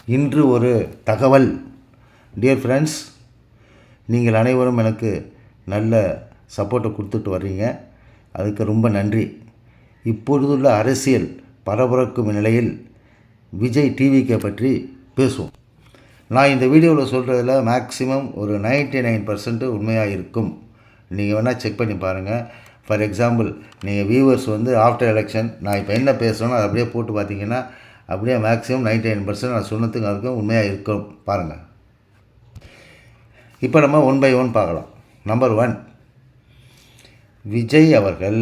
இன்று ஒரு தகவல். டியர் ஃப்ரெண்ட்ஸ், நீங்கள் அனைவரும் எனக்கு நல்ல சப்போர்ட்டை கொடுத்துட்டு வர்றீங்க. அதுக்கு ரொம்ப நன்றி. இப்பொழுதுள்ள அரசியல் பரபரக்கும் நிலையில் விஜய் டிவிக்கை பற்றி பேசுவோம். நான் இந்த வீடியோவில் சொல்கிறதுல மேக்ஸிமம் ஒரு 99% உண்மையாக இருக்கும். நீங்கள் வேணால் செக் பண்ணி பாருங்கள். ஃபார் எக்ஸாம்பிள், நீங்கள் வியூவர்ஸ் ஆஃப்டர் எலெக்ஷன் நான் இப்போ என்ன பேசுகிறோன்னு அதை அப்படியே போட்டு பார்த்தீங்கன்னா அப்படியே மேக்ஸிமம் 99% நான் சொன்னதுக்கு அதுக்கும் உண்மையாக இருக்கும். பாருங்கள். இப்போ நம்ம 1 by 1 பார்க்கலாம். நம்பர் 1, விஜய் அவர்கள்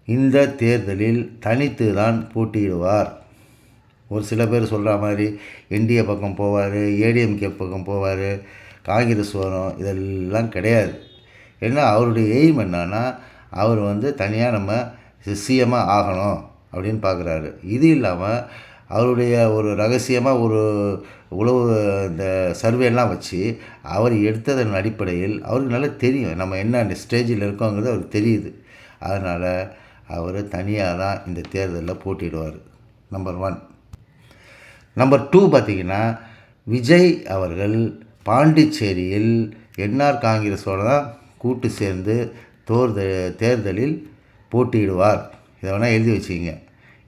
இந்த தேர்தலில் தனித்து தான் போட்டியிடுவார். ஒரு சில பேர் சொல்கிற மாதிரி என்டிஏ பக்கம் போவார், ஏடிஎம்கே பக்கம் போவார், காங்கிரஸ் வரும், இதெல்லாம் கிடையாது. ஏன்னா அவருடைய எய்ம் என்னன்னா அவர் தனியாக நம்ம சிஎம்மாக ஆகணும் அப்படின்னு பார்க்குறாரு. இது இல்லாமல் அவருடைய ஒரு ரகசியமாக ஒரு உளவு இந்த சர்வேலாம் வச்சு அவர் எடுத்ததன் அடிப்படையில் அவருக்கு நல்லா தெரியும் நம்ம என்ன ஸ்டேஜில் இருக்கோங்கிறது அவருக்கு தெரியுது. அதனால் அவர் தனியாக தான் இந்த தேர்தலில் போட்டியிடுவார். நம்பர் 1. நம்பர் 2 பார்த்திங்கன்னா, விஜய் அவர்கள் பாண்டிச்சேரியில் என்ஆர் காங்கிரஸோடு தான் கூட்டு சேர்ந்து தேர்தலில் போட்டியிடுவார். இதை வேணால் எழுதி வச்சுக்கிங்க.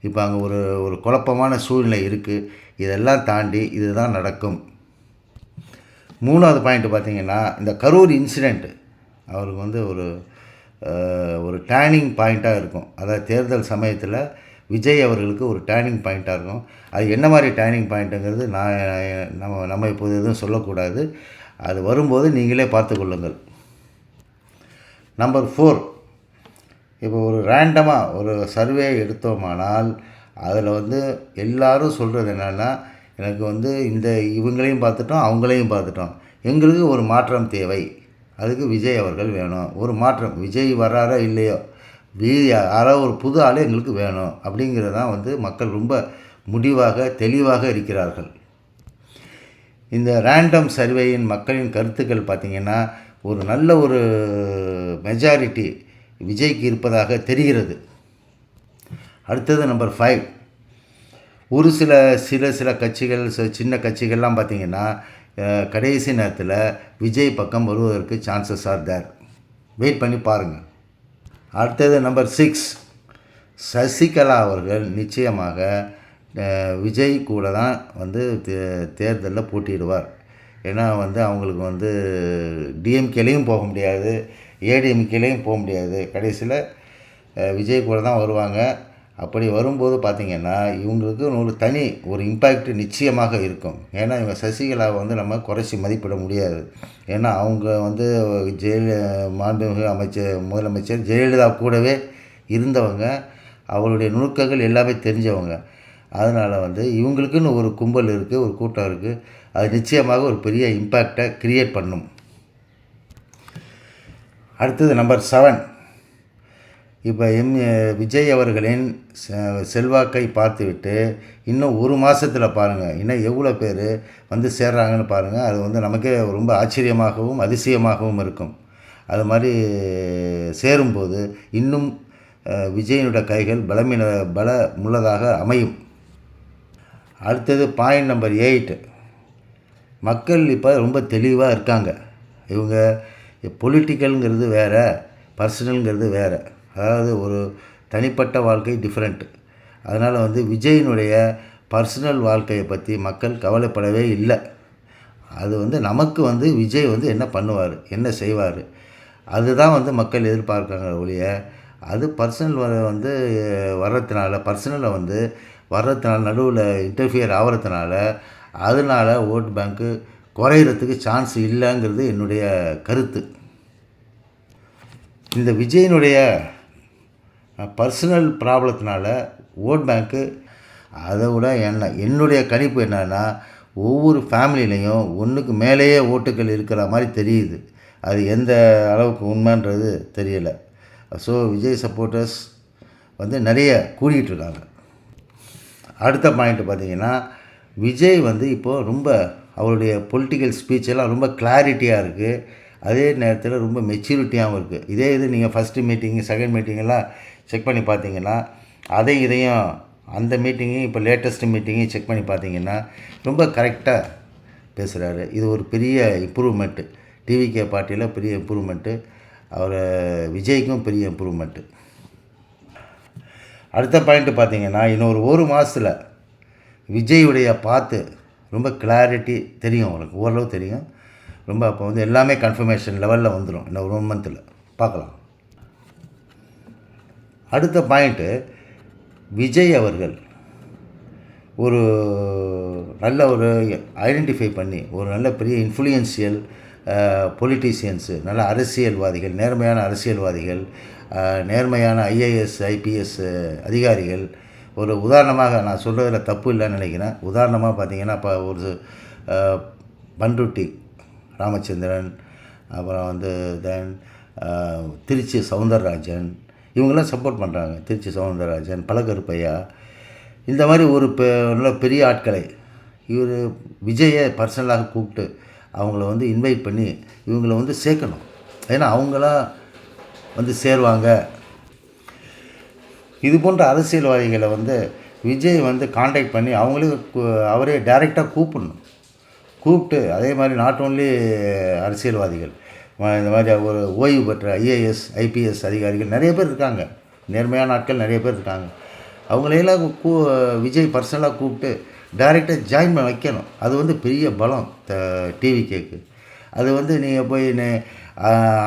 இப்போ அங்கே ஒரு குழப்பமான சூழ்நிலை இருக்குது. இதெல்லாம் தாண்டி இதுதான் நடக்கும். 3வது பாயிண்ட் பார்த்திங்கன்னா, இந்த கரூர் இன்சிடெண்ட் அவருக்கு ஒரு டேர்னிங் பாயிண்ட்டாக இருக்கும். அதாவது தேர்தல் சமயத்தில் விஜய் அவர்களுக்கு ஒரு டேர்னிங் பாயிண்ட்டாக இருக்கும். அது என்ன மாதிரி டேர்னிங் பாயிண்ட்டுங்கிறது நம்ம இப்போது எதுவும் சொல்லக்கூடாது. அது வரும்போது நீங்களே பார்த்து கொள்ளுங்கள். நம்பர் 4, இப்போ ஒரு ரேண்டமாக ஒரு சர்வே எடுத்தோமானால் அதில் எல்லாரும் சொல்கிறது என்னென்னா, எனக்கு இந்த இவங்களையும் பார்த்துட்டோம், அவங்களையும் பார்த்துட்டோம், எங்களுக்கு ஒரு மாற்றம் தேவை, அதுக்கு விஜய் அவர்கள் வேணும். ஒரு மாற்றம், விஜய் வர்றாரோ இல்லையோ, யாரோ ஒரு புது ஆளே எங்களுக்கு வேணும் அப்படிங்கிறது தான் மக்கள் ரொம்ப முடிவாக தெளிவாக இருக்கிறார்கள். இந்த ரேண்டம் சர்வேயின் மக்களின் கருத்துக்கள் பார்த்திங்கன்னா ஒரு நல்ல ஒரு மெஜாரிட்டி விஜய்க்கு இருப்பதாக தெரிகிறது. அடுத்தது நம்பர் 5, ஒரு சில கட்சிகள், சின்ன கட்சிகள்லாம் பார்த்திங்கன்னா கடைசி நேரத்தில் விஜய் பக்கம் வருவதற்கு சான்சஸ் ஆர் தேர். வெயிட் பண்ணி பாருங்கள். அடுத்தது நம்பர் 6, சசிகலா அவர்கள் நிச்சயமாக விஜய் கூட தான் தேர்தலில் போட்டியிடுவார். ஏன்னா அவங்களுக்கு டிஎம்கேலேயும் போக முடியாது, ஏடிஎம்கேலேயும் போக முடியாது. கடைசியில் விஜய் கூட தான் வருவாங்க. அப்படி வரும்போது பார்த்திங்கன்னா இவங்களுக்கு ஒரு இம்பேக்ட் நிச்சயமாக இருக்கும். ஏன்னா இவங்க சசிகலாவை நம்ம குறைச்சி மதிப்பிட முடியாது. ஏன்னா அவங்க மாண்புமிகு முதலமைச்சர் ஜெயலலிதா கூடவே இருந்தவங்க, அவருடைய நுணுக்கங்கள் எல்லாமே தெரிஞ்சவங்க. அதனால் இவங்களுக்குன்னு ஒரு கும்பல் இருக்குது, ஒரு கூட்டம் இருக்குது. அது நிச்சயமாக ஒரு பெரிய இம்பேக்டை கிரியேட் பண்ணும். அடுத்தது நம்பர் 7, இப்போ விஜய் அவர்களின் செல்வாக்கை பார்த்துவிட்டு இன்னும் ஒரு மாதத்தில் பாருங்கள் இன்னும் எவ்வளோ பேர் சேர்றாங்கன்னு பாருங்கள். அது நமக்கே ரொம்ப ஆச்சரியமாகவும் அதிசயமாகவும் இருக்கும். அது மாதிரி சேரும்போது இன்னும் விஜயனுடைய கைகள் பலமுள்ளதாக அமையும். அடுத்தது பாயிண்ட் நம்பர் 8, மக்கள் இப்போ ரொம்ப தெளிவாக இருக்காங்க. இவங்க பொலிட்டிக்கல்ங்கிறது வேறு, பர்சனல்ங்கிறது வேறு. அதாவது ஒரு தனிப்பட்ட வாழ்க்கை டிஃப்ரெண்ட்டு. அதனால் விஜயினுடைய பர்சனல் வாழ்க்கையை பற்றி மக்கள் கவலைப்படவே இல்லை. அது நமக்கு விஜய் என்ன பண்ணுவார், என்ன செய்வார், அதுதான் மக்கள் எதிர்பார்க்குறாங்க ஒழிய அது பர்சனல் வர்றதுனால நடுவில் இன்டர்ஃபியர் ஆகிறதுனால அதனால் ஓட் பேங்க்கு குறையிறதுக்கு சான்ஸ் இல்லைங்கிறது என்னுடைய கருத்து. இந்த விஜயினுடைய பர்சனல் ப்ராப்ளத்தினால ஓட் பேங்க்கு அதை விட என்னுடைய கணிப்பு என்னன்னா, ஒவ்வொரு ஃபேமிலிலையும் ஒன்றுக்கு மேலேயே ஓட்டுகள் இருக்கிற மாதிரி தெரியுது. அது எந்த அளவுக்கு உண்மைன்றது தெரியலை. ஸோ விஜய் சப்போர்ட்டர்ஸ் நிறைய கூடிகிட்ருக்காங்க. அடுத்த பாயிண்ட் பார்த்திங்கன்னா, விஜய் இப்போது ரொம்ப அவருடைய பொலிட்டிக்கல் ஸ்பீச்செல்லாம் ரொம்ப கிளாரிட்டியாக இருக்குது. அதே நேரத்தில் ரொம்ப மெச்சூரிட்டியாகவும் இருக்குது. இதே இது நீங்கள் ஃபஸ்ட்டு மீட்டிங்கு, செகண்ட் மீட்டிங்கெல்லாம் செக் பண்ணி பார்த்தீங்கன்னா இதையும் அந்த மீட்டிங்கையும் இப்போ லேட்டஸ்ட்டு மீட்டிங்கையும் செக் பண்ணி பார்த்தீங்கன்னா ரொம்ப கரெக்டாக பேசுகிறாரு. இது ஒரு பெரிய இம்ப்ரூவ்மெண்ட்டு. டிவிகே பார்ட்டியில் பெரிய இம்ப்ரூவ்மெண்ட்டு. அவர் விஜய்க்கும் பெரிய இம்ப்ரூவ்மெண்ட்டு. அடுத்த பாயிண்ட்டு பார்த்தீங்கன்னா, இன்னொரு ஒரு மாதத்தில் விஜயுடைய பார்த்து ரொம்ப கிளாரிட்டி தெரியும், அவனுக்கு ஓரளவு தெரியும். ரொம்ப அப்போ வந்து எல்லாமே கன்ஃபர்மேஷன் லெவலில் வந்துடும். இன்னும் 1 மந்தில் பார்க்கலாம். அடுத்த பாயிண்ட்டு, விஜய் அவர்கள் ஒரு நல்ல ஒரு ஐடென்டிஃபை பண்ணி ஒரு நல்ல பெரிய இன்ஃப்ளூயன்ஷியல் பொலிட்டீஷியன்ஸு, நல்ல அரசியல்வாதிகள், நேர்மையான அரசியல்வாதிகள், நேர்மையான ஐஏஎஸ் ஐபிஎஸ் அதிகாரிகள், ஒரு உதாரணமாக நான் சொல்கிறதில் தப்பு இல்லைன்னு நினைக்கிறேன். உதாரணமாக பார்த்தீங்கன்னா, இப்போ ஒரு பண்ருட்டி ராமச்சந்திரன், அப்புறம் வந்து தென் திருச்சி சவுந்தரராஜன், இவங்கெல்லாம் சப்போர்ட் பண்ணுறாங்க. திருச்சி சவுந்தரராஜன், பழகருப்பையா, இந்த மாதிரி ஒரு நல்ல பெரிய ஆட்களை இவர் விஜயை பர்சனலாக கூப்பிட்டு அவங்கள வந்து இன்வைட் பண்ணி இவங்கள வந்து சேர்க்கணும். ஏன்னா அவங்களாம் வந்து சேருவாங்க. இது போன்ற அரசியல்வாதிகளை வந்து விஜய் வந்து காண்டாக்ட் பண்ணி அவரே டைரெக்டாக கூப்பிட்டு அதே மாதிரி நாட் ஓன்லி அரசியல்வாதிகள், இந்த மாதிரி ஒரு ஓய்வு பெற்ற ஐஏஎஸ் ஐபிஎஸ் அதிகாரிகள் நிறைய பேர் இருக்காங்க, நேர்மையான ஆட்கள் நிறைய பேர் இருக்காங்க. அவங்களையெல்லாம் விஜய் பர்சனலாக கூப்பிட்டு டைரெக்டாக ஜாயின் பண்ண வைக்கணும். அது வந்து பெரிய பலம் டிவிகேக்கு. அது வந்து நீங்கள் போய்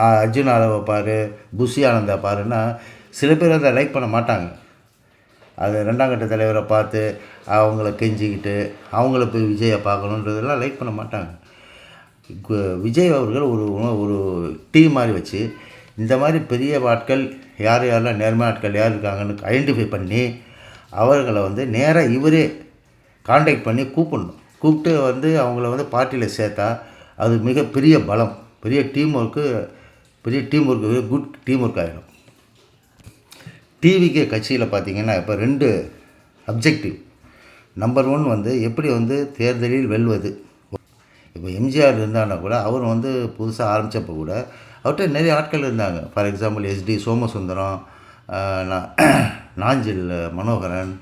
அர்ஜுன் ஆதவை பாரு, புஷி ஆனந்தா பாருன்னா சில பேர் அதை லைக் பண்ண மாட்டாங்க. அது 2ஆம் கட்ட தலைவரை பார்த்து அவங்கள கெஞ்சிக்கிட்டு அவங்கள போய் விஜயை பார்க்கணுன்றதெல்லாம் லைக் பண்ண மாட்டாங்க. விஜய் அவர்கள் ஒரு டீம் மாதிரி வச்சு இந்த மாதிரி பெரிய ஆட்கள் யாரெல்லாம் நேர்மையான ஆட்கள் யார் இருக்காங்கன்னு ஐடென்டிஃபை பண்ணி அவர்களை வந்து நேராக இவரே காண்டாக்ட் பண்ணி கூப்பிட்டு வந்து அவங்கள வந்து பார்ட்டியில் சேர்த்தா அது மிகப்பெரிய பலம், பெரிய team work, good team work ஆகிடும். டிவிகே கட்சியில் பார்த்திங்கன்னா இப்போ 2 அப்ஜெக்டிவ். நம்பர் 1 வந்து எப்படி வந்து தேர்தலில் வெல்வது. இப்போ எம்ஜிஆர் இருந்தான்னா கூட அவர் வந்து புதுசாக ஆரம்பித்தப்போ கூட அவர்கிட்ட நிறைய ஆட்கள் இருந்தாங்க. For example ST Somasundaram, Nanjil Manoharan,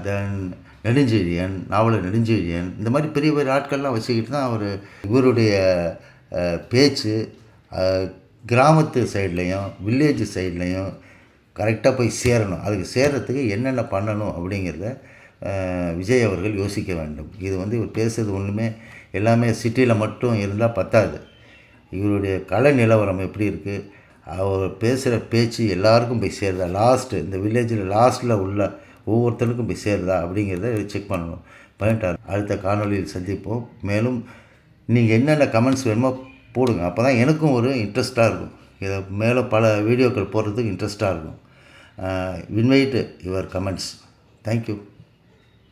then Nedunchezhiyan, Navalar Nedunchezhiyan, இந்த மாதிரி பெரிய பெரிய ஆட்கள்லாம் வச்சுக்கிட்டு தான் அவர் இவருடைய பேச்சு கிராமத்து சைட்லேயும் வில்லேஜ் சைட்லேயும் கரெக்டாக போய் சேரணும். அதுக்கு சேர்கிறதுக்கு என்னென்ன பண்ணணும் அப்படிங்கிறத விஜய் அவர்கள் யோசிக்க வேண்டும். இது வந்து இவர் பேசுகிறது ஒன்றுமே எல்லாமே சிட்டியில் மட்டும் இருந்தால் பத்தாது. இவருடைய கலை நிலவரம் எப்படி இருக்குது, அவர் பேசுகிற பேச்சு எல்லாருக்கும் போய் சேருதா, இந்த வில்லேஜில் லாஸ்ட்டில் உள்ள ஒவ்வொருத்தருக்கும் போய் சேருதா அப்படிங்கிறத செக் பண்ணணும். அடுத்த காணொலியில் சந்திப்போம். மேலும் நீங்கள் என்னென்ன கமெண்ட்ஸ் வேணுமோ போடுங்க. அப்போ தான் எனக்கும் ஒரு இன்ட்ரெஸ்ட்டாக இருக்கும். இதை மேலும் பல வீடியோக்கள் போடுறதுக்கு இன்ட்ரெஸ்ட்டாக இருக்கும். Invite your comments. தேங்க்யூ.